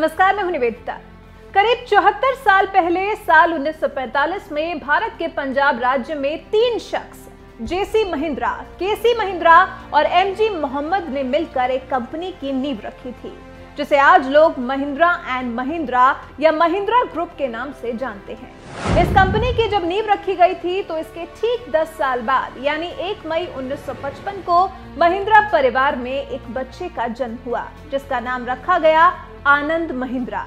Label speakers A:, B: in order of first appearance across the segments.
A: नमस्कार, मैं हूं निवेदिता। करीब 74 साल पहले साल 1945 में भारत के पंजाब राज्य में 3 शख्स जेसी महिंद्रा, केसी महिंद्रा और एमजी मोहम्मद ने मिलकर एक कंपनी की नींव रखी थी, जिसे आज लोग महिंद्रा एंड महिंद्रा या महिंद्रा ग्रुप के नाम से जानते हैं। इस कंपनी की जब नींव रखी गई थी तो इसके ठीक 10 साल बाद यानी 1 मई 1955 को महिंद्रा परिवार में एक बच्चे का जन्म हुआ, जिसका नाम रखा गया आनंद महिंद्रा।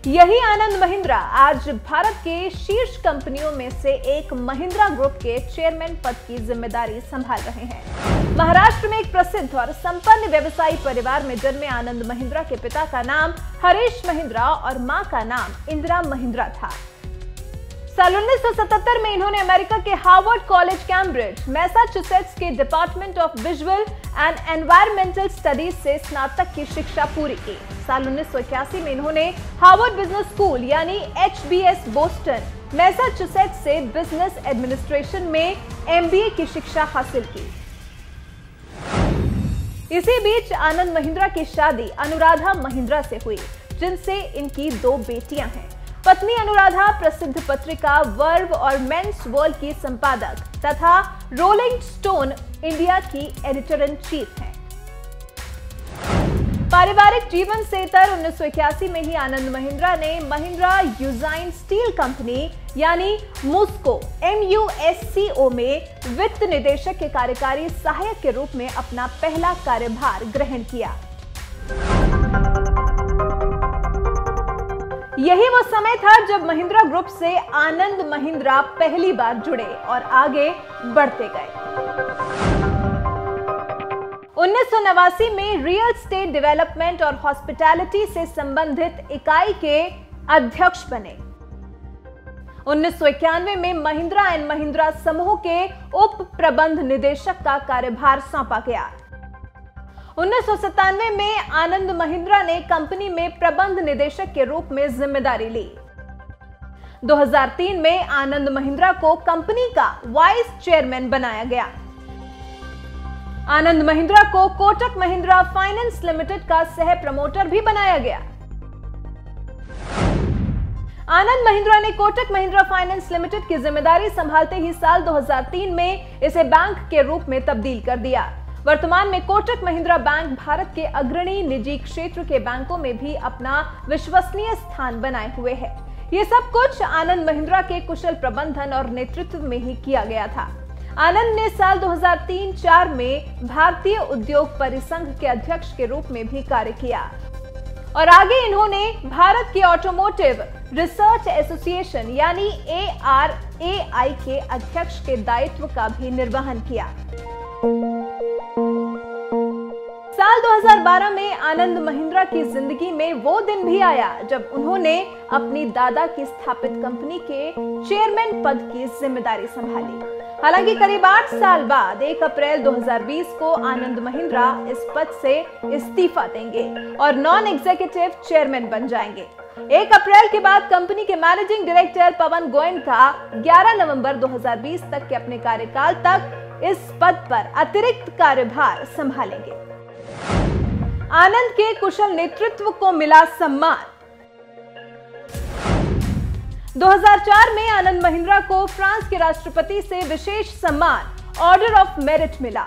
A: यही आनंद महिंद्रा आज भारत के शीर्ष कंपनियों में से एक महिंद्रा ग्रुप के चेयरमैन पद की जिम्मेदारी संभाल रहे हैं। महाराष्ट्र में एक प्रसिद्ध और संपन्न व्यवसायी परिवार में जन्मे आनंद महिंद्रा के पिता का नाम हरीश महिंद्रा और मां का नाम इंदिरा महिंद्रा था। साल 1977 में इन्होंने अमेरिका के हार्वर्ड कॉलेज कैम्ब्रिज, मैसाचुसेट्स के department of visual and environmental studies से स्नातक की शिक्षा पूरी की। साल 1981 में इन्होंने हार्वर्ड बिजनेस स्कूल यानी HBS बोस्टन, मैसाचुसेट्स से बिजनेस एडमिनिस्ट्रेशन में MBA की शिक्षा हासिल की। इसी बीच आनंद महिंद्रा की शादी अनुराधा महिंद्रा से हुई, जिनसे इनकी 2 बेटियां हैं। पत्नी अनुराधा प्रसिद्ध पत्रिका वर्व और मेंस वर्ल्ड की संपादक तथा रोलिंग स्टोन इंडिया की एडिटर इन चीफ हैं। पारिवारिक जीवन से 1981 में ही आनंद महिंद्रा ने महिंद्रा यूजाइन स्टील कंपनी यानी मुस्को MUSCO में वित्त निदेशक के कार्यकारी सहायक के रूप में अपना पहला कार्यभार ग्रहण किया। यही वो समय था जब महिंद्रा ग्रुप से आनंद महिंद्रा पहली बार जुड़े और आगे बढ़ते गए। 1989 में रियल एस्टेट डेवलपमेंट और हॉस्पिटैलिटी से संबंधित इकाई के अध्यक्ष बने। 1991 में महिंद्रा एंड महिंद्रा समूह के उप प्रबंध निदेशक का कार्यभार सौंपा गया। 1997 में आनंद महिंद्रा ने कंपनी में प्रबंध निदेशक के रूप में जिम्मेदारी ली। 2003 में आनंद महिंद्रा को कंपनी का वाइस चेयरमैन बनाया गया। आनंद महिंद्रा को कोटक महिंद्रा फाइनेंस लिमिटेड का सह प्रमोटर भी बनाया गया। आनंद महिंद्रा ने कोटक महिंद्रा फाइनेंस लिमिटेड की जिम्मेदारी संभालते ही साल 2003 में इसे बैंक के रूप में तब्दील कर दिया। वर्तमान में कोटक महिंद्रा बैंक भारत के अग्रणी निजी क्षेत्र के बैंकों में भी अपना विश्वसनीय स्थान बनाए हुए है। ये सब कुछ आनंद महिंद्रा के कुशल प्रबंधन और नेतृत्व में ही किया गया था। आनंद ने साल 2003-04 में भारतीय उद्योग परिसंघ के अध्यक्ष के रूप में भी कार्य किया और आगे इन्होंने भारत की ऑटोमोटिव रिसर्च एसोसिएशन यानी ARAI के अध्यक्ष के दायित्व का भी निर्वहन किया। साल 2012 में आनंद महिंद्रा की जिंदगी में वो दिन भी आया जब उन्होंने अपनी दादा की स्थापित कंपनी के चेयरमैन पद की जिम्मेदारी संभाली। हालांकि करीब 8 साल बाद 1 अप्रैल 2020 को आनंद महिंद्रा इस पद से इस्तीफा देंगे और नॉन एग्जीक्यूटिव चेयरमैन बन जाएंगे। 1 अप्रैल के बाद कंपनी के मैनेजिंग डायरेक्टर पवन गोयनका 11 नवंबर 2020 तक के अपने कार्यकाल तक इस पद पर अतिरिक्त कार्यभार संभालेंगे। आनंद के कुशल नेतृत्व को मिला सम्मान। 2004 में आनंद महिंद्रा को फ्रांस के राष्ट्रपति से विशेष सम्मान ऑर्डर ऑफ मेरिट मिला।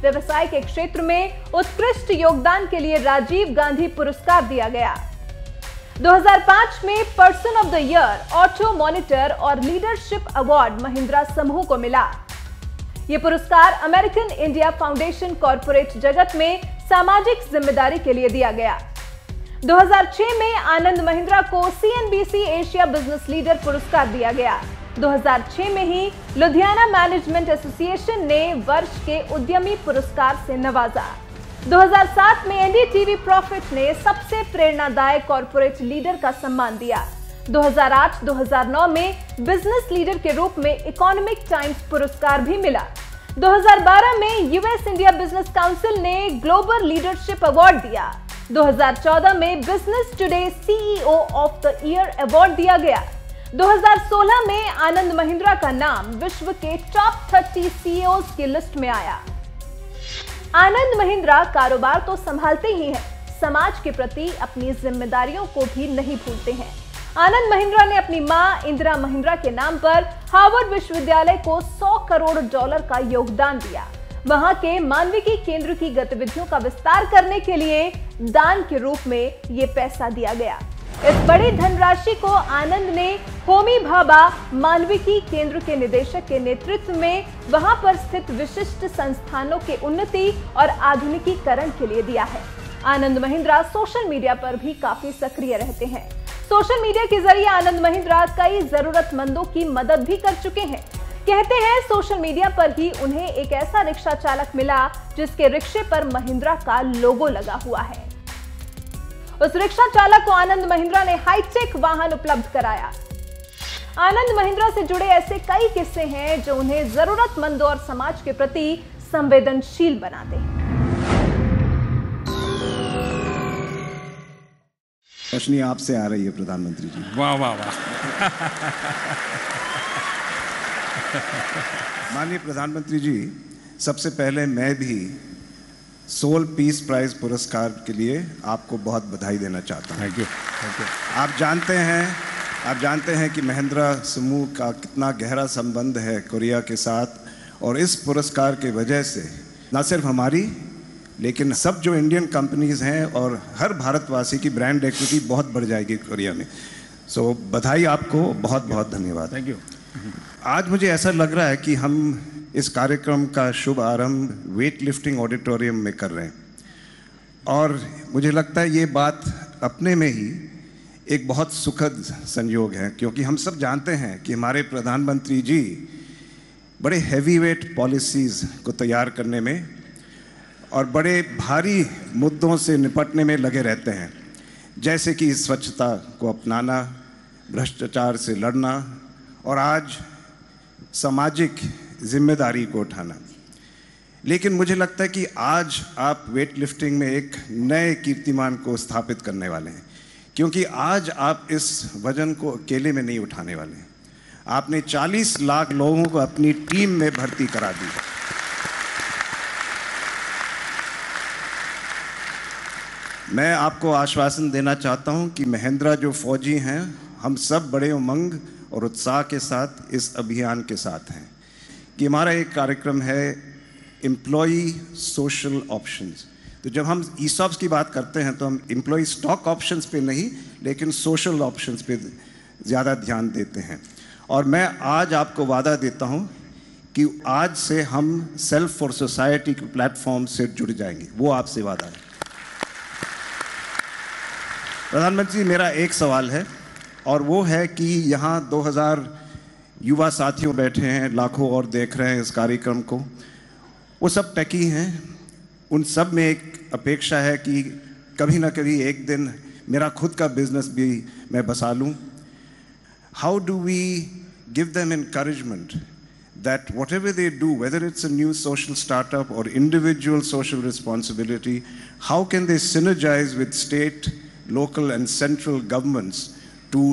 A: व्यवसाय के क्षेत्र में उत्कृष्ट योगदान के लिए राजीव गांधी पुरस्कार दिया गया। 2005 में person of the year, auto monitor और लीडरशिप अवार्ड महिंद्रा समूह को मिला। यह पुरस्कार अमेरिकन इंडिया फाउंडेशन कॉर्पोरेट जगत में सामाजिक जिम्मेदारी के लिए दिया गया। 2006 में आनंद महिंद्रा को CNBC एशिया बिजनेस लीडर पुरस्कार दिया गया। 2006 में ही लुधियाना मैनेजमेंट एसोसिएशन ने वर्ष के उद्यमी पुरस्कार से नवाजा। 2007 में NDTV प्रॉफिट ने सबसे प्रेरणादायक कॉर्पोरेट लीडर का सम्मान दिया। 2008-2009 में बिजनेस लीडर के रूप में इकोनॉमिक टाइम्स पुरस्कार भी मिला। 2012 में US इंडिया बिजनेस काउंसिल ने ग्लोबल लीडरशिप अवार्ड दिया। 2014 में business today CEO of the year award दिया गया। 2016 में आनंद महिंद्रा का नाम विश्व के टॉप 30 CEOs की लिस्ट में आया। आनंद महिंद्रा कारोबार तो संभालते ही हैं, समाज के प्रति अपनी जिम्मेदारियों को भी नहीं भूलते हैं। आनंद महिंद्रा ने अपनी मां इंदिरा महिंद्रा के नाम पर हार्वर्ड विश्वविद्यालय को $100 करोड़ का योगदान दिया। वहां के मानविकी केंद्र की गतिविधियों का विस्तार करने के लिए दान के रूप में ये पैसा दिया गया। इस बड़ी धनराशि को आनंद ने होमी भाभा मानविकी केंद्र के निदेशक के नेतृत्व में वहां पर स्थित विशिष्ट संस्थानों के उन्नति और आधुनिकीकरण के लिए दिया है। आनंद महिंद्रा सोशल मीडिया पर भी काफी सक्रिय रहते हैं। सोशल मीडिया के जरिए आनंद महिंद्रा कई जरूरतमंदों की मदद भी कर चुके हैं। कहते हैं सोशल मीडिया पर ही उन्हें एक ऐसा रिक्शा चालक मिला जिसके रिक्शे पर महिंद्रा का लोगो लगा हुआ है। उस रिक्शा चालक को आनंद महिंद्रा ने हाईटेक वाहन उपलब्ध कराया। आनंद महिंद्रा से जुड़े ऐसे कई किस्से हैं जो उन्हें जरूरतमंदों और समाज के प्रति संवेदनशील बनाते हैं।
B: रोशनी आपसे आ रही है प्रधानमंत्री जी।
C: वाह वाह वाह।
B: माननीय प्रधानमंत्री जी, सबसे पहले मैं भी सोल पीस प्राइज पुरस्कार के लिए आपको बहुत बधाई देना चाहता हूँ।
C: Thank you.
B: आप जानते हैं कि महिंद्रा समूह का कितना गहरा संबंध है कोरिया के साथ, और इस पुरस्कार के वजह से न सिर्फ हमारी लेकिन सब जो इंडियन कंपनीज हैं और हर भारतवासी की ब्रांड एक्विटी बहुत बढ़ जाएगी कोरिया में। सो बधाई आपको, बहुत बहुत धन्यवाद।
C: Thank you.
B: आज मुझे ऐसा लग रहा है कि हम इस कार्यक्रम का शुभ आरंभ वेट लिफ्टिंग ऑडिटोरियम में कर रहे हैं, और मुझे लगता है ये बात अपने में ही एक बहुत सुखद संयोग है, क्योंकि हम सब जानते हैं कि हमारे प्रधानमंत्री जी बड़े हैवी वेट पॉलिसीज़ को तैयार करने में और बड़े भारी मुद्दों से निपटने में लगे रहते हैं, जैसे कि स्वच्छता को अपनाना, भ्रष्टाचार से लड़ना और आज सामाजिक जिम्मेदारी को उठाना। लेकिन मुझे लगता है कि आज आप वेट लिफ्टिंग में एक नए कीर्तिमान को स्थापित करने वाले हैं, क्योंकि आज आप इस वजन को अकेले में नहीं उठाने वाले हैं। आपने 40 लाख लोगों को अपनी टीम में भर्ती करा दी। मैं आपको आश्वासन देना चाहता हूं कि महिंद्रा जो फौजी हैं, हम सब बड़े उमंग और उत्साह के साथ इस अभियान के साथ हैं कि हमारा एक कार्यक्रम है एम्प्लॉई सोशल ऑप्शंस। तो जब हम ईसॉप्स की बात करते हैं तो हम एम्प्लॉई स्टॉक ऑप्शंस पे नहीं लेकिन सोशल ऑप्शंस पे ज़्यादा ध्यान देते हैं। और मैं आज आपको वादा देता हूं कि आज से हम सेल्फ फॉर सोसाइटी के प्लेटफॉर्म से जुड़ जाएंगे, वो आपसे वादा है। प्रधानमंत्री, मेरा एक सवाल है और वो है कि यहाँ 2000 युवा साथियों बैठे हैं, लाखों और देख रहे हैं इस कार्यक्रम को। वो सब टेकी हैं, उन सब में एक अपेक्षा है कि कभी ना कभी एक दिन मेरा खुद का बिजनेस भी मैं बसा लूँ। How do we give them encouragement that whatever they do, whether it's a new social startup or individual social responsibility, how can they synergize with state, local and central governments to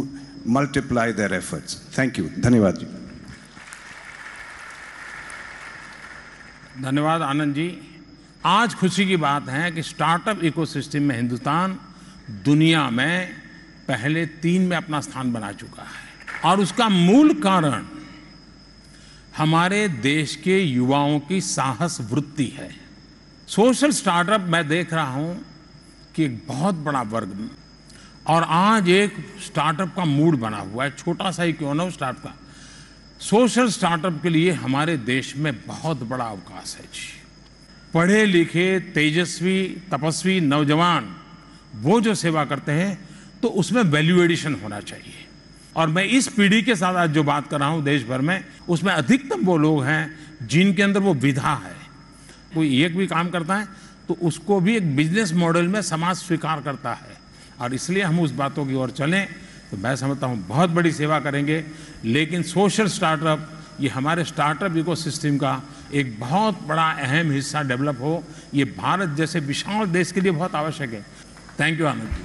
B: multiply their efforts? Thank you. धन्यवाद जी।
C: धन्यवाद आनंद जी। आज खुशी की बात है कि startup ecosystem में हिंदुस्तान दुनिया में पहले 3 में अपना स्थान बना चुका है, और उसका मूल कारण हमारे देश के युवाओं की साहस वृत्ति है। सोशल स्टार्टअप मैं देख रहा हूं कि एक बहुत बड़ा वर्ग, और आज एक स्टार्टअप का मूड बना हुआ है, छोटा सा ही क्यों ना हो स्टार्टअप का। सोशल स्टार्टअप के लिए हमारे देश में बहुत बड़ा अवकाश है जी। पढ़े लिखे तेजस्वी तपस्वी नौजवान वो जो सेवा करते हैं तो उसमें वैल्यू एडिशन होना चाहिए। और मैं इस पीढ़ी के साथ आज जो बात कर रहा हूं देश भर में, उसमें अधिकतम वो लोग हैं जिनके अंदर वो विधा है। कोई एक भी काम करता है तो उसको भी एक बिजनेस मॉडल में समाज स्वीकार करता है, और इसलिए हम उस बातों की ओर चलें तो मैं समझता हूं बहुत बड़ी सेवा करेंगे। लेकिन सोशल स्टार्टअप, ये हमारे स्टार्टअप इकोसिस्टम का एक बहुत बड़ा अहम हिस्सा डेवलप हो, ये भारत जैसे विशाल देश के लिए बहुत आवश्यक है। Thank you Anand ji.